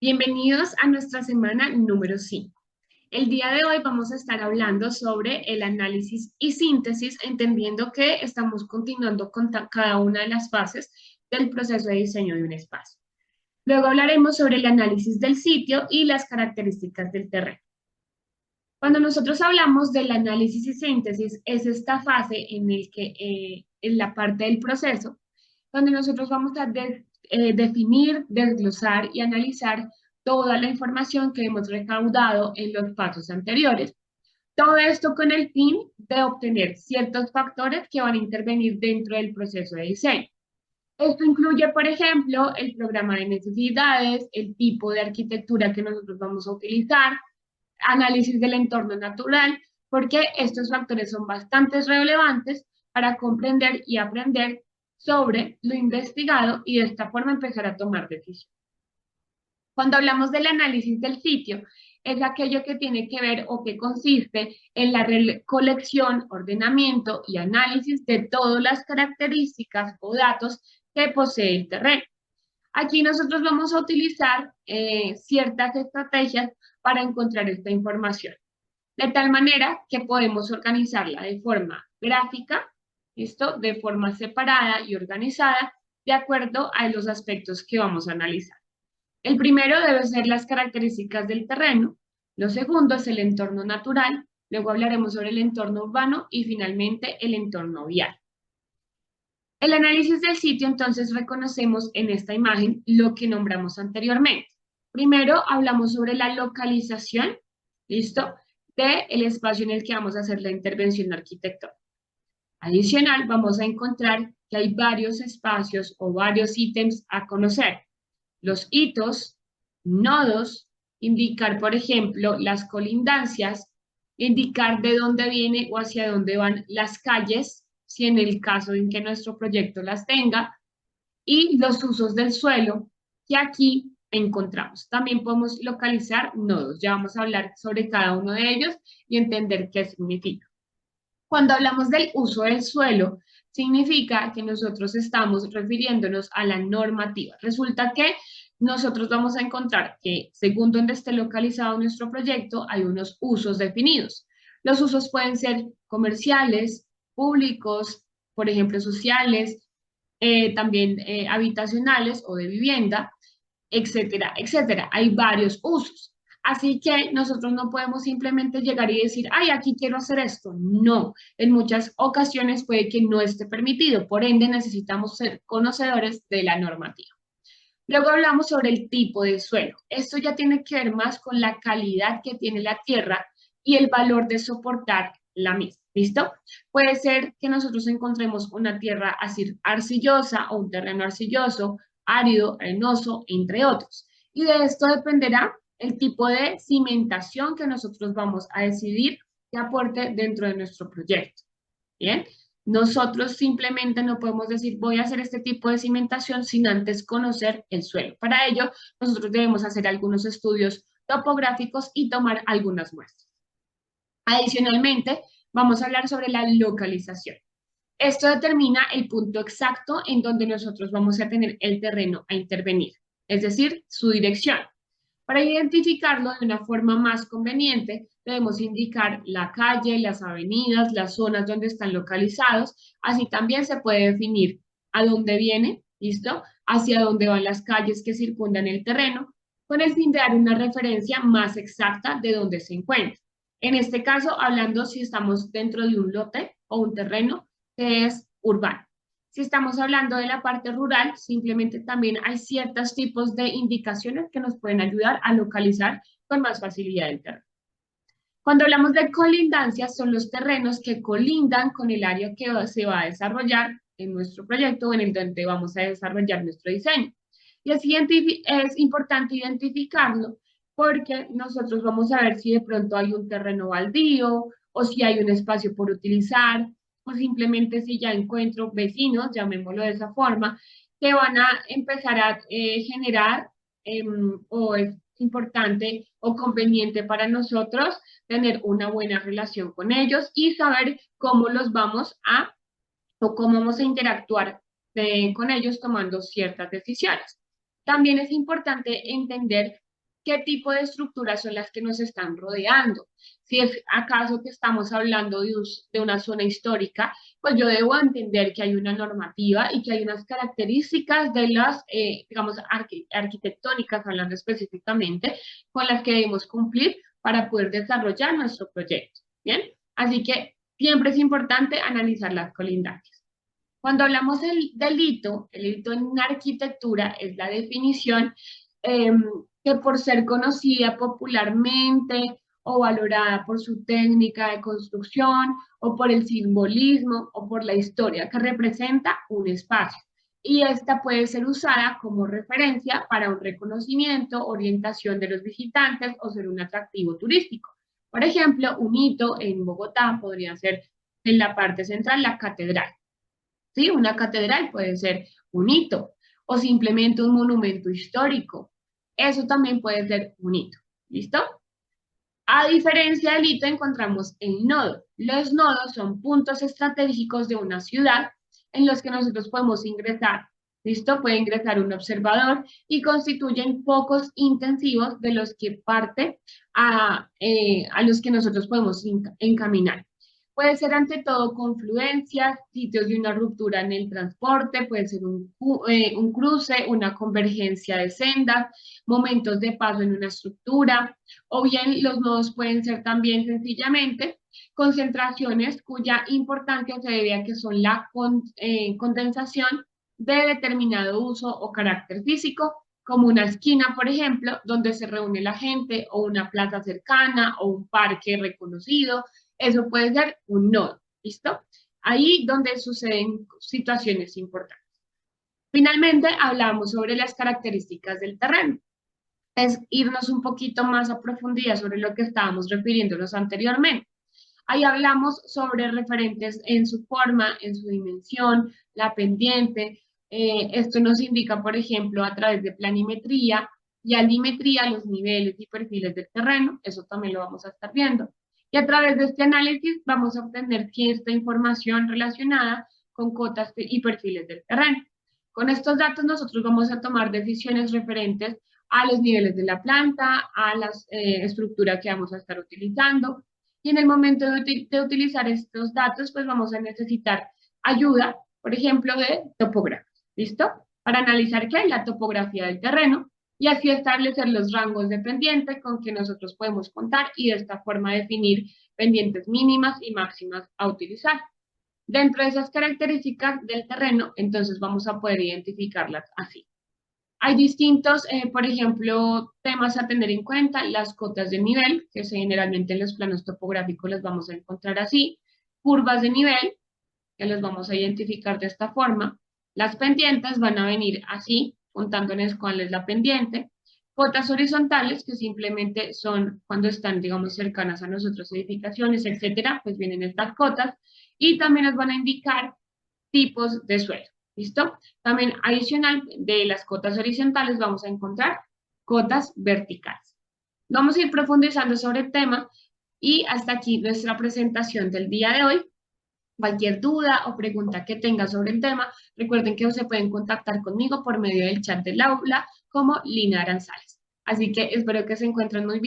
Bienvenidos a nuestra semana número 5. El día de hoy vamos a estar hablando sobre el análisis y síntesis, entendiendo que estamos continuando con cada una de las fases del proceso de diseño de un espacio. Luego hablaremos sobre el análisis del sitio y las características del terreno. Cuando nosotros hablamos del análisis y síntesis, es esta fase en la parte del proceso, donde nosotros vamos a definir, desglosar y analizar toda la información que hemos recaudado en los pasos anteriores. Todo esto con el fin de obtener ciertos factores que van a intervenir dentro del proceso de diseño. Esto incluye, por ejemplo, el programa de necesidades, el tipo de arquitectura que nosotros vamos a utilizar, análisis del entorno natural, porque estos factores son bastante relevantes para comprender y aprender sobre lo investigado y de esta forma empezar a tomar decisiones. Cuando hablamos del análisis del sitio, es aquello que tiene que ver o que consiste en la recolección, ordenamiento y análisis de todas las características o datos que posee el terreno. Aquí nosotros vamos a utilizar ciertas estrategias para encontrar esta información, de tal manera que podemos organizarla de forma gráfica, ¿listo? De forma separada y organizada, de acuerdo a los aspectos que vamos a analizar. El primero debe ser las características del terreno, lo segundo es el entorno natural, luego hablaremos sobre el entorno urbano y finalmente el entorno vial. El análisis del sitio, entonces, reconocemos en esta imagen lo que nombramos anteriormente. Primero, hablamos sobre la localización, ¿listo?, del espacio en el que vamos a hacer la intervención arquitectónica. Adicional, vamos a encontrar que hay varios espacios o varios ítems a conocer. Los hitos, nodos, indicar, por ejemplo, las colindancias, indicar de dónde viene o hacia dónde van las calles, si en el caso en que nuestro proyecto las tenga, y los usos del suelo que aquí encontramos. También podemos localizar nodos, ya vamos a hablar sobre cada uno de ellos y entender qué significa. Cuando hablamos del uso del suelo, significa que nosotros estamos refiriéndonos a la normativa. Resulta que nosotros vamos a encontrar que según donde esté localizado nuestro proyecto, hay unos usos definidos. Los usos pueden ser comerciales, públicos, por ejemplo, sociales, también habitacionales o de vivienda, etcétera, etcétera. Hay varios usos. Así que nosotros no podemos simplemente llegar y decir, ay, aquí quiero hacer esto. No, en muchas ocasiones puede que no esté permitido, por ende necesitamos ser conocedores de la normativa. Luego hablamos sobre el tipo de suelo. Esto ya tiene que ver más con la calidad que tiene la tierra y el valor de soportar la misma. ¿Listo? Puede ser que nosotros encontremos una tierra así arcillosa o un terreno arcilloso, árido, arenoso, entre otros. Y de esto dependerá el tipo de cimentación que nosotros vamos a decidir que aporte dentro de nuestro proyecto. ¿Bien? Nosotros simplemente no podemos decir voy a hacer este tipo de cimentación sin antes conocer el suelo. Para ello, nosotros debemos hacer algunos estudios topográficos y tomar algunas muestras. Adicionalmente, vamos a hablar sobre la localización. Esto determina el punto exacto en donde nosotros vamos a tener el terreno a intervenir, es decir, su dirección. Para identificarlo de una forma más conveniente, debemos indicar la calle, las avenidas, las zonas donde están localizados. Así también se puede definir a dónde viene, ¿listo? Hacia dónde van las calles que circundan el terreno, con el fin de dar una referencia más exacta de dónde se encuentra. En este caso, hablando si estamos dentro de un lote o un terreno que es urbano. Si estamos hablando de la parte rural, simplemente también hay ciertos tipos de indicaciones que nos pueden ayudar a localizar con más facilidad el terreno. Cuando hablamos de colindancias, son los terrenos que colindan con el área que se va a desarrollar en nuestro proyecto o en el donde vamos a desarrollar nuestro diseño. Y es importante identificarlo porque nosotros vamos a ver si de pronto hay un terreno baldío o si hay un espacio por utilizar o simplemente si ya encuentro vecinos, llamémoslo de esa forma, que van a empezar a generar o es importante o conveniente para nosotros tener una buena relación con ellos y saber cómo los vamos a o cómo vamos a interactuar con ellos tomando ciertas decisiones. También es importante entender qué tipo de estructuras son las que nos están rodeando. Si es acaso que estamos hablando de una zona histórica, pues yo debo entender que hay una normativa y que hay unas características de las, digamos, arquitectónicas, hablando específicamente, con las que debemos cumplir para poder desarrollar nuestro proyecto. ¿Bien? Así que siempre es importante analizar las colindancias. Cuando hablamos del delito, el delito en arquitectura es la definición eh, que por ser conocida popularmente o valorada por su técnica de construcción o por el simbolismo o por la historia que representa un espacio. Y esta puede ser usada como referencia para un reconocimiento, orientación de los visitantes o ser un atractivo turístico. Por ejemplo, un hito en Bogotá podría ser en la parte central la catedral. ¿Sí? Una catedral puede ser un hito o simplemente un monumento histórico. Eso también puede ser un hito. ¿Listo? A diferencia del hito, encontramos el nodo. Los nodos son puntos estratégicos de una ciudad en los que nosotros podemos ingresar. ¿Listo? Puede ingresar un observador y constituyen focos intensivos de los que parte a los que nosotros podemos encaminar. Puede ser ante todo confluencias, sitios de una ruptura en el transporte, puede ser un cruce, una convergencia de sendas, momentos de paso en una estructura, o bien los nodos pueden ser también sencillamente concentraciones cuya importancia se debe a que son la condensación de determinado uso o carácter físico, como una esquina, por ejemplo, donde se reúne la gente, o una plaza cercana, o un parque reconocido. Eso puede ser un nodo, ¿listo? Ahí donde suceden situaciones importantes. Finalmente, hablamos sobre las características del terreno. Es irnos un poquito más a profundidad sobre lo que estábamos refiriéndonos anteriormente. Ahí hablamos sobre referentes en su forma, en su dimensión, la pendiente. Esto nos indica, por ejemplo, a través de planimetría y altimetría, los niveles y perfiles del terreno. Eso también lo vamos a estar viendo. Y a través de este análisis vamos a obtener cierta información relacionada con cotas y perfiles del terreno. Con estos datos nosotros vamos a tomar decisiones referentes a los niveles de la planta, a la estructura que vamos a estar utilizando. Y en el momento de utilizar estos datos, pues vamos a necesitar ayuda, por ejemplo, de topógrafos, ¿listo? Para analizar qué hay la topografía del terreno y así establecer los rangos de pendiente con que nosotros podemos contar y de esta forma definir pendientes mínimas y máximas a utilizar. Dentro de esas características del terreno, entonces vamos a poder identificarlas así. Hay distintos, por ejemplo, temas a tener en cuenta, las cotas de nivel, que generalmente en los planos topográficos las vamos a encontrar así, curvas de nivel, que los vamos a identificar de esta forma, las pendientes van a venir así, contándoles cuál es la pendiente, cotas horizontales, que simplemente son cuando están, digamos, cercanas a nosotros, edificaciones, etcétera, pues vienen estas cotas, y también nos van a indicar tipos de suelo. ¿Listo? También adicional de las cotas horizontales vamos a encontrar cotas verticales. Vamos a ir profundizando sobre el tema y hasta aquí nuestra presentación del día de hoy. Cualquier duda o pregunta que tenga sobre el tema, recuerden que se pueden contactar conmigo por medio del chat del aula como Lina Aranzales. Así que espero que se encuentren muy bien.